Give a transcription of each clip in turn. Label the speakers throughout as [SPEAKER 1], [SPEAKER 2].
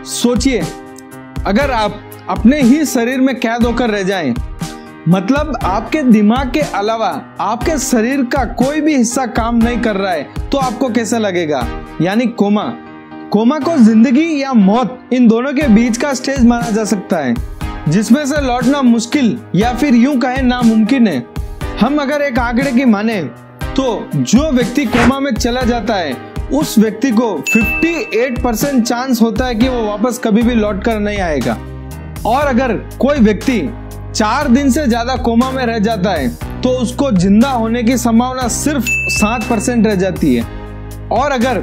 [SPEAKER 1] सोचिए, अगर आप अपने ही शरीर में कैद होकर रह जाएं, मतलब आपके दिमाग के अलावा आपके शरीर का कोई भी हिस्सा काम नहीं कर रहा है, तो आपको कैसा लगेगा? यानी कोमा को जिंदगी या मौत, इन दोनों के बीच का स्टेज माना जा सकता है, जिसमें से लौटना मुश्किल या फिर यूं कहें नामुमकिन है। हम अगर एक आंकड़े की माने तो जो व्यक्ति कोमा में चला जाता है, उस व्यक्ति को 58% चांस होता है कि वो वापस कभी भी लौट कर नहीं आएगा। और अगर कोई व्यक्ति 4 दिन से ज्यादा कोमा में रह जाता है तो उसको जिंदा होने की संभावना सिर्फ 7% रह जाती है। और अगर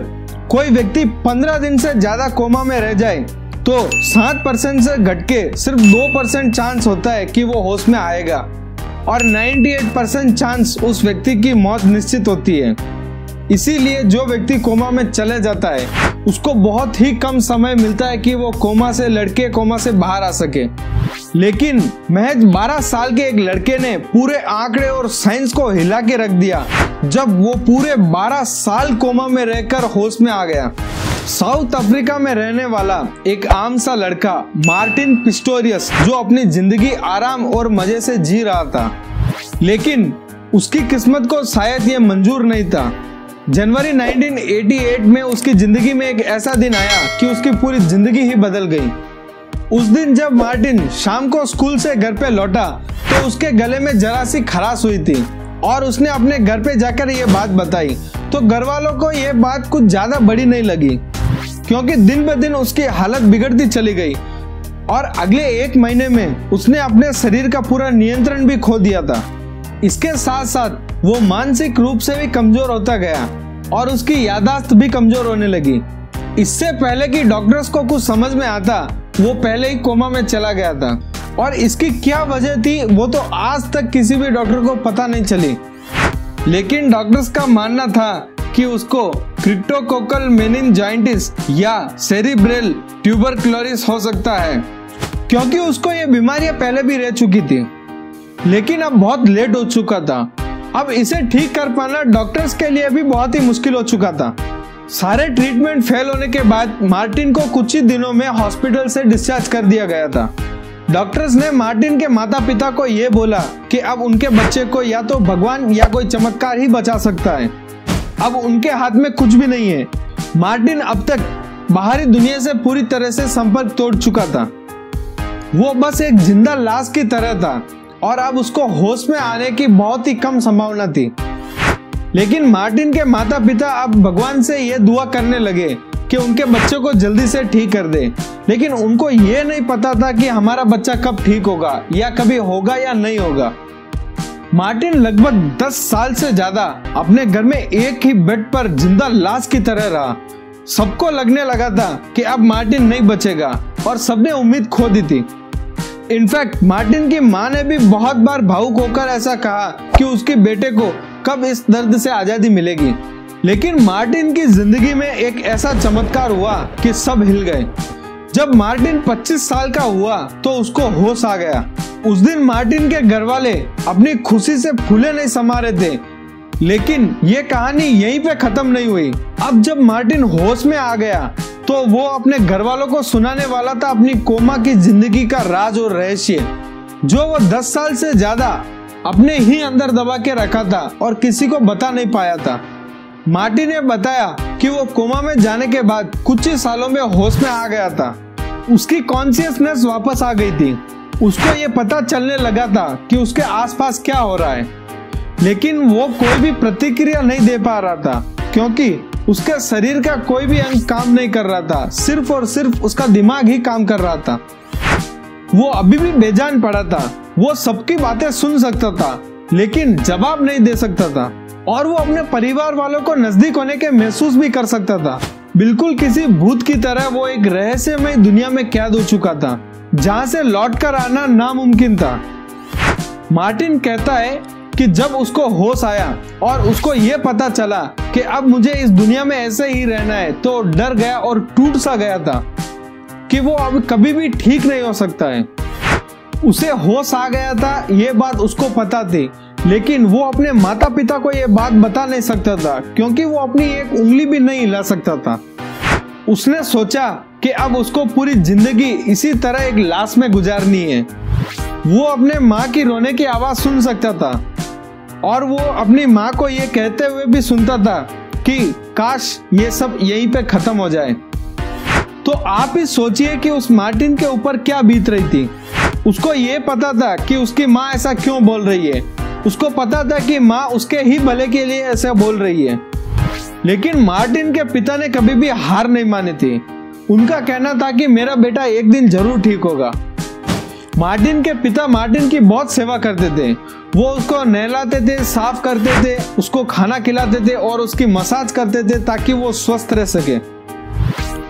[SPEAKER 1] कोई व्यक्ति 15 दिन से ज्यादा कोमा में रह जाए तो 7% से घटके सिर्फ 2% चांस होता है कि वो होश में आएगा, और 98% चांस उस व्यक्ति की मौत निश्चित होती है। इसीलिए जो व्यक्ति कोमा में चले जाता है उसको बहुत ही कम समय मिलता है कि वो कोमा से लड़के कोमा से बाहर आ सके। लेकिन महज 12 साल के एक लड़के ने पूरे आंकड़े और साइंस को हिला के रख दिया जब वो पूरे 12 साल कोमा में रहकर होश में आ गया। साउथ अफ्रीका में रहने वाला एक आम सा लड़का मार्टिन पिस्टोरियस, जो अपनी जिंदगी आराम और मजे से जी रहा था, लेकिन उसकी किस्मत को शायद ये मंजूर नहीं था। जनवरी 1988 में उसकी जिंदगी में एक ऐसा दिन आया कि उसकी पूरी जिंदगी ही बदल गई। उस दिन जब मार्टिन शाम को स्कूल से घर पे लौटा तो उसके गले में जरा सी खराश हुई थी और उसने अपने घर पे जाकर ये बात बताई। तो घर वालों को ये बात कुछ ज्यादा बड़ी नहीं लगी, क्योंकि दिन ब दिन उसकी हालत बिगड़ती चली गई और अगले 1 महीने में उसने अपने शरीर का पूरा नियंत्रण भी खो दिया था। इसके साथ साथ वो मानसिक रूप से भी कमजोर होता गया और उसकी याददाश्त भी कमजोर होने लगी। इससे पहले कि डॉक्टर्स को कुछ समझ में आता, वो पहले ही कोमा में चला गया था, और इसकी क्या वजह थी वो तो आज तक किसी भी डॉक्टर को पता नहीं चली। लेकिन डॉक्टर्स का मानना था कि उसको क्रिप्टोकोकल मेनिनजाइटिस या सेरिब्रल ट्यूबरक्लोसिस हो सकता है, क्योंकि उसको ये बीमारियां पहले भी रह चुकी थी। लेकिन अब बहुत लेट हो चुका था। अब इसे ठीक कर पाना डॉक्टर्स के लिए भी बहुत ही मुश्किल हो चुका था। सारे ट्रीटमेंट फेल होने के बाद मार्टिन को कुछ ही दिनों में हॉस्पिटल से डिस्चार्ज कर दिया गया था। डॉक्टर्स ने मार्टिन के माता पिता को यह बोला कि अब उनके बच्चे को या तो भगवान या कोई चमत्कार ही बचा सकता है। अब उनके हाथ में कुछ भी नहीं है। मार्टिन अब तक बाहरी दुनिया से पूरी तरह से संपर्क तोड़ चुका था। वो बस एक जिंदा लाश की तरह था और अब उसको होश में आने की बहुत ही कम संभावना थी। लेकिन मार्टिन के माता पिता अब भगवान से ये दुआ करने लगे कि उनके बच्चे को जल्दी से ठीक कर दे। लेकिन उनको ये नहीं पता था कि हमारा बच्चा कब ठीक होगा या कभी होगा या नहीं होगा। मार्टिन लगभग 10 साल से ज्यादा अपने घर में एक ही बेड पर जिंदा लाश की तरह रहा। सबको लगने लगा था कि अब मार्टिन नहीं बचेगा और सबने उम्मीद खो दी थी। इनफैक्ट मार्टिन की मां ने भी बहुत बार भावुक होकर ऐसा कहा कि उसके बेटे को कब इस दर्द से आजादी मिलेगी। लेकिन मार्टिन की जिंदगी में एक ऐसा चमत्कार हुआ कि सब हिल गए। जब मार्टिन 25 साल का हुआ तो उसको होश आ गया। उस दिन मार्टिन के घर वाले अपनी खुशी से फूले नहीं समा रहे थे। लेकिन ये कहानी यहीं पे खत्म नहीं हुई। अब जब मार्टिन होश में आ गया तो वो अपने घर वालों को सुनाने वाला था अपनी कोमा की जिंदगी का राज और रहस्य, जो वो 10 साल से ज्यादा अपने ही अंदर दबा के रखा था और किसी को बता नहीं पाया था। मार्टिन ने बताया कि वो कोमा में जाने के बाद कुछ ही सालों में होश में आ गया था। उसकी कॉन्शियसनेस वापस आ गई थी। उसको ये पता चलने लगा था कि उसके आसपास क्या हो रहा है, लेकिन वो कोई भी प्रतिक्रिया नहीं दे पा रहा था, क्योंकि उसके शरीर का कोई भी अंग काम नहीं कर रहा था। सिर्फ और सिर्फ उसका दिमाग ही काम कर रहा था। वो अभी भी बेजान पड़ा था। वो सबकी बातें सुन सकता था लेकिन जवाब नहीं दे सकता था, और वो अपने परिवार वालों को नजदीक होने के महसूस भी कर सकता था। बिल्कुल किसी भूत की तरह वो एक रहस्यमय दुनिया में कैद हो चुका था, जहां से लौटकर आना नामुमकिन था। मार्टिन कहता है कि जब उसको होश आया और उसको ये पता चला कि अब मुझे इस दुनिया में ऐसे ही रहना है, तो डर गया और टूट सा गया था कि वो अब कभी भी ठीक नहीं हो सकता है। उसे होश आ गया था, ये बात उसको पता थी, लेकिन वो अपने माता पिता को ये बात बता नहीं सकता था, क्योंकि वो अपनी एक उंगली भी नहीं हिला सकता था। उसने सोचा कि अब उसको पूरी जिंदगी इसी तरह एक लाश में गुजारनी है। वो अपने माँ की रोने की आवाज सुन सकता था और वो अपनी माँ को ये कहते हुए भी सुनता था कि काश ये सब यहीं पे खत्म हो जाए। तो आप ही सोचिए कि उस मार्टिन के ऊपर क्या बीत रही थी। उसको ये पता था कि उसकी माँ ऐसा क्यों बोल रही है, उसको पता था कि माँ उसके ही भले के लिए ऐसा बोल रही है, लेकिन मार्टिन के पिता ने कभी भी हार नहीं मानी थी। उनका कहना था कि मेरा बेटा एक दिन जरूर ठीक होगा। मार्टिन के पिता मार्टिन की बहुत सेवा करते थे। वो उसको नहलाते थे, साफ करते थे, उसको खाना खिलाते थे और उसकी मसाज करते थे ताकि वो स्वस्थ रह सके।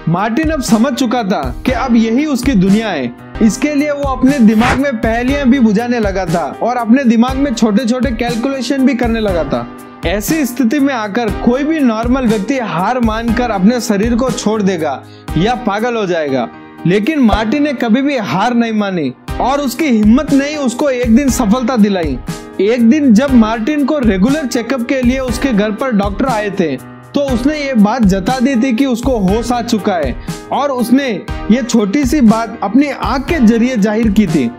[SPEAKER 1] मार्टिन अब समझ चुका था कि अब यही उसकी दुनिया है। इसके लिए वो अपने दिमाग में पहेलियां भी बुझाने लगा था और अपने दिमाग में छोटे छोटे कैलकुलेशन भी करने लगा था। ऐसी स्थिति में आकर कोई भी नॉर्मल व्यक्ति हार मानकर अपने शरीर को छोड़ देगा या पागल हो जाएगा, लेकिन मार्टिन ने कभी भी हार नहीं मानी और उसकी हिम्मत ने उसको एक दिन सफलता दिलाई। एक दिन जब मार्टिन को रेगुलर चेकअप के लिए उसके घर पर डॉक्टर आए थे तो उसने ये बात जता दी थी कि उसको होश आ चुका है और उसने ये छोटी सी बात अपनी आंख के जरिए जाहिर की थी।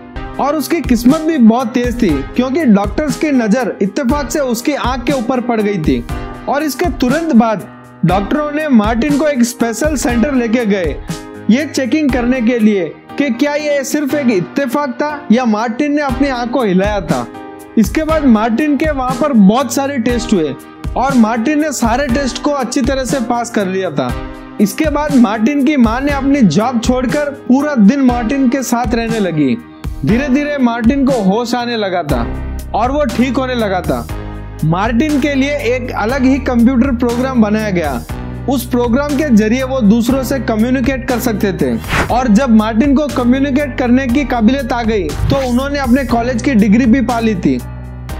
[SPEAKER 1] और उसकी किस्मत भी बहुत तेज थी क्योंकि डॉक्टर्स की नजर इत्तेफाक से उसकी आंख के ऊपर पड़ गई थी। और इसके तुरंत बाद डॉक्टरों ने मार्टिन को एक स्पेशल सेंटर लेके गए ये चेकिंग करने के लिए कि क्या ये सिर्फ एक इत्तेफाक था या मार्टिन ने अपनी आंख को हिलाया था। इसके बाद मार्टिन के वहां पर बहुत सारे टेस्ट हुए और मार्टिन ने सारे टेस्ट को अच्छी तरह से पास कर लिया था। इसके बाद मार्टिन की मां ने अपनी जॉब छोड़कर पूरा दिन मार्टिन के साथ रहने लगी। धीरे धीरे मार्टिन को होश आने लगा था और वो ठीक होने लगा था। मार्टिन के लिए एक अलग ही कंप्यूटर प्रोग्राम बनाया गया। उस प्रोग्राम के जरिए वो दूसरों से कम्युनिकेट कर सकते थे और जब मार्टिन को कम्युनिकेट करने की काबिलियत आ गई तो उन्होंने अपने कॉलेज की डिग्री भी पा ली थी।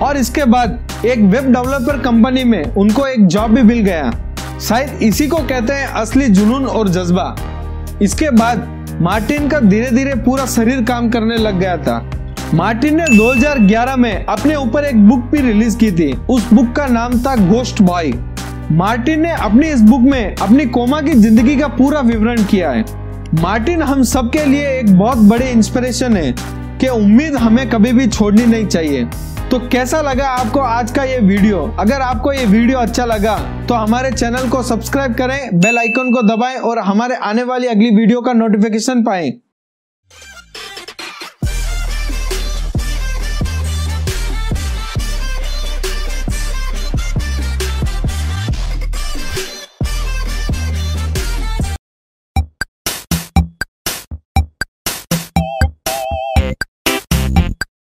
[SPEAKER 1] और इसके बाद एक वेब डेवलपर कंपनी में उनको एक जॉब भी मिल गया। शायद इसी को कहते हैं असली जुनून और जज्बा। इसके बाद मार्टिन का धीरे धीरे पूरा शरीर काम करने लग गया था। मार्टिन ने 2011 में अपने ऊपर एक बुक भी रिलीज की थी। उस बुक का नाम था घोस्ट बॉय। मार्टिन ने अपनी इस बुक में अपनी कोमा की जिंदगी का पूरा विवरण किया है। मार्टिन हम सब के लिए एक बहुत बड़े इंस्पिरेशन है कि उम्मीद हमें कभी भी छोड़नी नहीं चाहिए। तो कैसा लगा आपको आज का ये वीडियो? अगर आपको ये वीडियो अच्छा लगा तो हमारे चैनल को सब्सक्राइब करें, बेल आइकन को दबाएं और हमारे आने वाली अगली वीडियो का नोटिफिकेशन पाएं।